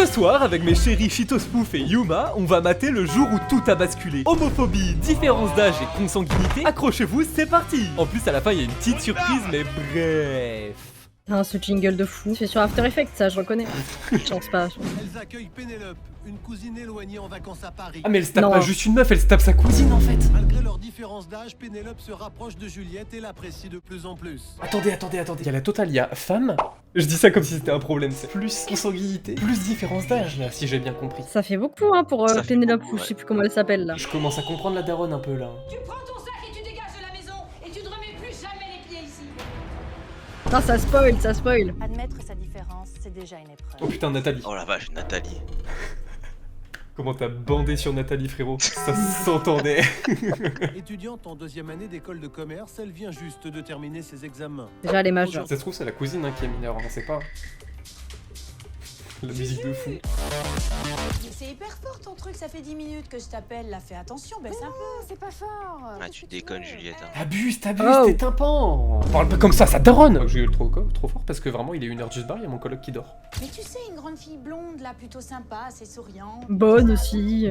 Ce soir, avec mes chéris Chitospouf et Yuma, on va mater le jour où tout a basculé. Homophobie, différence d'âge et consanguinité, accrochez-vous, c'est parti. En plus, à la fin, il y a une petite surprise, mais bref... Ah, ce jingle de fou. C'est sur After Effects, ça, je reconnais. Je pense pas. Elles accueillent Pénélope, une cousine éloignée en vacances à Paris. Ah mais elle se tape Non. pas juste une meuf, elle se tape sa cousine en fait. Malgré leur différence d'âge, Pénélope se rapproche de Juliette et l'apprécie de plus en plus. Attendez. Il y a la totale, il y a femme. Je dis ça comme si c'était un problème, c'est plus consanguinité, plus différence d'âge là, si j'ai bien compris. Ça fait beaucoup, hein, pour Ça fait Pénélope, beaucoup, ou je sais plus comment elle s'appelle, là. Je commence à comprendre la daronne un peu là. Tu prends ton sac et tu dégages de la maison et tu ne remets plus jamais les pieds ici. Ah, ça spoil, ça spoil. Admettre sa différence, c'est déjà une épreuve. Oh putain, Nathalie. Oh la vache, Nathalie. Comment t'as bandé sur Nathalie, frérot? Ça s'entendait. Étudiante en deuxième année d'école de commerce, elle vient juste de terminer ses examens. Déjà, elle est majeure. Ça se trouve, c'est la cousine hein, qui est mineure, on sait pas. La musique de fou. Mais c'est hyper fort ton truc, ça fait 10 minutes que je t'appelle là, fais attention, baisse un peu. C'est pas fort. Ah, tu déconnes, Juliette. Hein. T'abuses, Oh. t'es tympans. Parle pas comme ça daronne. J'ai eu trop fort parce que vraiment, il est 1h du bar, il y a mon coloc qui dort. Mais tu sais, une grande fille blonde là, plutôt sympa, assez souriante. Bonne aussi.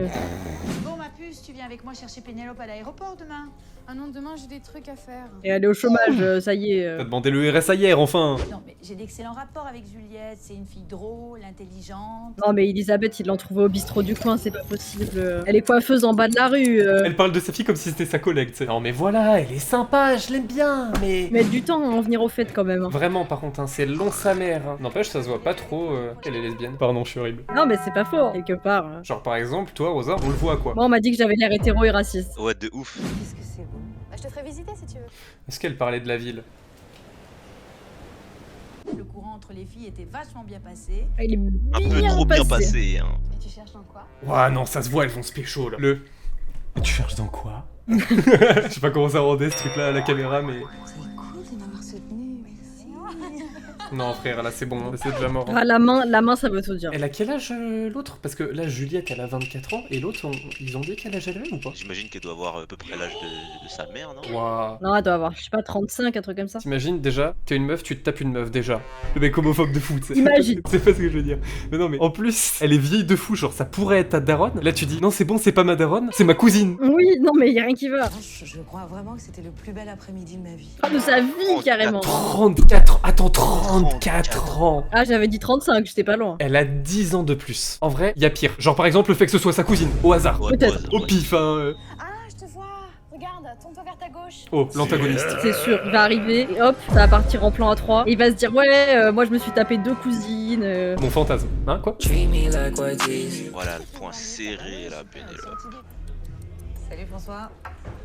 Bon ma puce, tu viens avec moi chercher Pénélope à l'aéroport demain. Ah non, demain j'ai des trucs à faire. Et elle est au chômage, ça y est. T'as demandé le RSA hier, enfin. Non mais j'ai d'excellents rapports avec Juliette, c'est une fille drôle, intelligente. Non, mais Elisabeth, il l'a trouvée au bistrot du coin, c'est pas possible. Elle est coiffeuse en bas de la rue. Elle parle de sa fille comme si c'était sa collègue, tu sais. Non mais voilà, elle est sympa, je l'aime bien, mais... Mettre du temps à en venir au fait quand même. Hein. Vraiment, par contre, hein, c'est long sa mère. Hein. N'empêche, ça se voit pas trop qu'elle est lesbienne. Pardon, je suis horrible. Non, mais c'est pas faux, quelque part. Hein. Genre, par exemple, toi, Rosa, on le voit, quoi. Moi, on m'a dit que j'avais l'air hétéro et raciste. Ouais, de ouf. Qu'est-ce que c'est beau. Bah, je te ferai visiter si tu veux. Est-ce qu'elle parlait de la ville? Le courant entre les filles était vachement bien passé. Il est Un peu trop bien passé, hein. Et tu cherches dans quoi? Ouah, non, ça se voit, elles vont se pécho, là. Et tu cherches dans quoi? Je sais pas comment ça rendait ce truc-là à la caméra, mais... C'est cool de m'avoir soutenu, merci. Non, frère, là, c'est bon, hein. C'est déjà mort. hein. Ah, la main, ça veut tout dire. Elle a quel âge, l'autre? Parce que là, Juliette, elle a 24 ans, et l'autre, ils ont dit quel âge elle avait ou pas? J'imagine qu'elle doit avoir à peu près l'âge de sa mère, non? Ouah... Non, elle doit avoir, je sais pas, 35, un truc comme ça. T'imagines déjà, t'es une meuf, tu te tapes une meuf déjà. Le mec homophobe de fou, tu sais. Imagine. C'est pas ce que je veux dire. Mais non, mais en plus, elle est vieille de fou, genre ça pourrait être ta daronne. Là, tu dis non, c'est bon, c'est pas ma daronne, c'est ma cousine. Oui, non, mais y a rien qui va. Je crois vraiment que c'était le plus bel après-midi de ma vie. Ah, de sa vie, carrément. 34 ans, attends, 34 ans. Ah, j'avais dit 35, j'étais pas loin. Elle a 10 ans de plus. En vrai, y a pire. Genre par exemple, le fait que ce soit sa cousine, au hasard. Ouais, Peut-être. Au pif, hein. Ah, je te vois. Regarde, tourne-toi vers ta gauche. Oh, l'antagoniste. C'est sûr, il va arriver, et hop, ça va partir en plan A3. Et il va se dire, ouais, moi je me suis tapé 2 cousines. Mon fantasme. Hein, quoi? Voilà, le point serré, là, Pénélope. Salut François.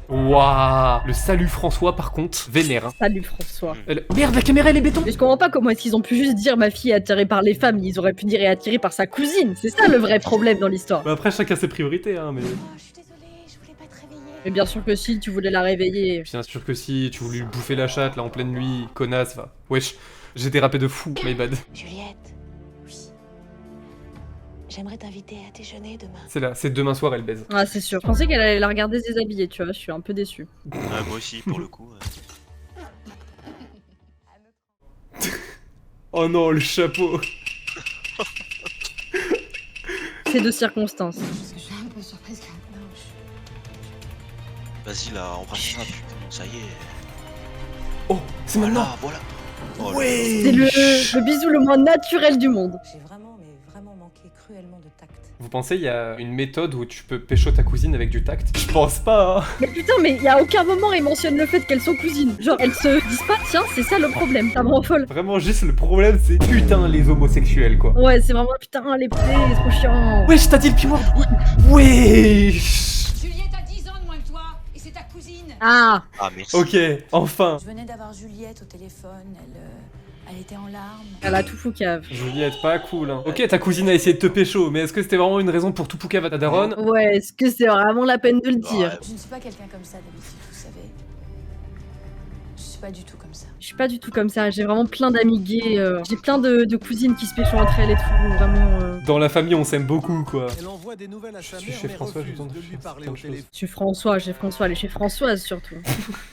Waouh. Le salut François, par contre, vénère. Hein. Salut François. Merde, la caméra, elle est béton. Mais je comprends pas comment est-ce qu'ils ont pu juste dire ma fille est attirée par les femmes, ils auraient pu dire est attirée par sa cousine. C'est ça le vrai problème dans l'histoire. Bah après, chacun ses priorités, hein, mais... Oh, je suis désolée, je voulais pas te réveiller. Mais bien sûr que si, tu voulais la réveiller. Bien sûr que si, tu voulais lui bouffer la chatte, là, en pleine nuit, connasse, va. Wesh, j'ai dérapé de fou, my bad. Juliette. Oui. J'aimerais t'inviter à déjeuner demain. C'est là, c'est demain soir, elle baise. Ah, c'est sûr. Je pensais qu'elle allait la regarder se déshabiller, tu vois, je suis un peu déçue. Moi aussi, pour le coup. Oh non, le chapeau. C'est de circonstances. Parce que je suis un peu surprise quand même. Vas-y, là, embrasse-moi, putain, ça y est. Oh, c'est maintenant. Voilà, voilà. Oh, Ouais. C'est le bisou le moins naturel du monde. J'ai vraiment, mais vraiment manqué cruellement de tact. Vous pensez il y a une méthode où tu peux pécho ta cousine avec du tact? Je pense pas. Hein. Mais putain, mais y a aucun moment ils mentionnent le fait qu'elles sont cousines. Genre, elles se disent pas, tiens, c'est ça le problème. Ça me rend folle. Vraiment, juste le problème, c'est putain les homosexuels, quoi. Ouais, c'est vraiment putain, les plaies, c'est trop chiant. Wesh, t'as dit le piment. Wesh. Juliette a 10 ans de moins que toi et c'est ta cousine. Ah, Ah, merci. Ok, enfin. Je venais d'avoir Juliette au téléphone, elle était en larmes. elle a tout fou cave. Juliette, pas cool, hein. Ok, ta cousine a essayé de te pécho, mais est-ce que c'était vraiment une raison pour tout poucave à ta daronne? Ouais, est-ce que c'est vraiment la peine de le dire? Ouais. Je ne suis pas quelqu'un comme ça d'habitude, vous savez. Je suis pas du tout comme ça. Je suis pas du tout comme ça, j'ai vraiment plein d'amis gays, j'ai plein de cousines qui se péchent entre elles et tout, vraiment... Dans la famille, on s'aime beaucoup, quoi. Elle envoie des nouvelles à sa Je suis mère, chez mais François, je refuse tourne de lui sur parler plein au de choses. téléphone. Je suis François, elle est chez Françoise surtout. Tu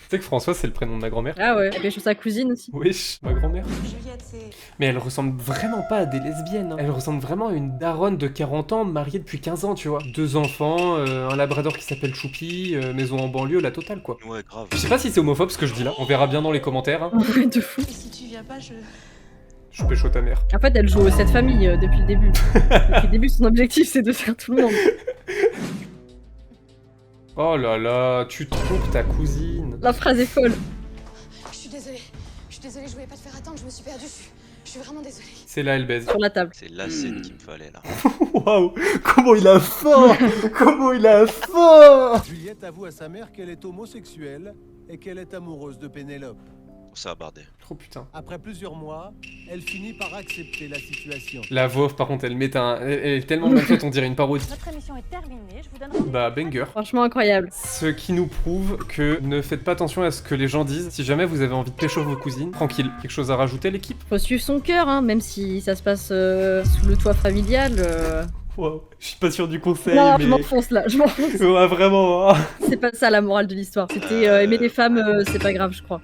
sais que Françoise, c'est le prénom de ma grand-mère. Ah ouais, et bien je suis sa cousine aussi. Wesh, ma grand-mère. Juliette, c'est... Mais elle ressemble vraiment pas à des lesbiennes. Hein. Elle ressemble vraiment à une daronne de 40 ans, mariée depuis 15 ans, tu vois. 2 enfants, un labrador qui s'appelle Choupi, maison en banlieue, la totale, quoi. Ouais, grave. Je sais pas si c'est homophobe ce que je dis là, on verra bien dans les commentaires. Hein. Ouais, de fou. Et si tu viens pas, Je pécho ta mère. En fait, elle joue cette famille depuis le début. Depuis le début, son objectif, c'est de faire tout le monde. Oh là là, tu trompes ta cousine. La phrase est folle. Je suis désolée, je voulais pas te faire attendre, je me suis perdue. Je suis vraiment désolée. C'est là, elle baise. Sur la table. C'est la scène qu'il me fallait là. Waouh, comment il a faim. Comment il a faim. Juliette avoue à sa mère qu'elle est homosexuelle et qu'elle est amoureuse de Pénélope. Ça a bardé. Oh putain. Après plusieurs mois, elle finit par accepter la situation. La voix off, par contre, elle met un... Elle est tellement mal faite, on dirait une parodie. Notre émission est terminée, je vous donne rendez-vous. Bah, banger. Franchement incroyable. Ce qui nous prouve que ne faites pas attention à ce que les gens disent. Si jamais vous avez envie de pécho vos cousines, tranquille. Quelque chose à rajouter, l'équipe? Faut suivre son cœur, hein, même si ça se passe sous le toit familial. Wow, je suis pas sûr du conseil, Non, mais... je m'enfonce là, je m'enfonce. Ouais, vraiment. Hein. C'est pas ça la morale de l'histoire. C'était aimer les femmes, c'est pas grave, je crois.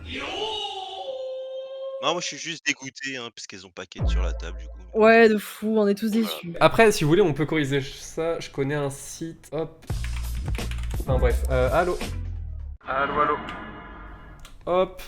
Non, moi je suis juste dégoûté, hein, parce qu'elles ont pas ken sur la table du coup. Ouais, de fou, on est tous déçus. Après, si vous voulez, on peut corriger ça. Je connais un site. Hop. Enfin bref. Allô. Allô. Hop.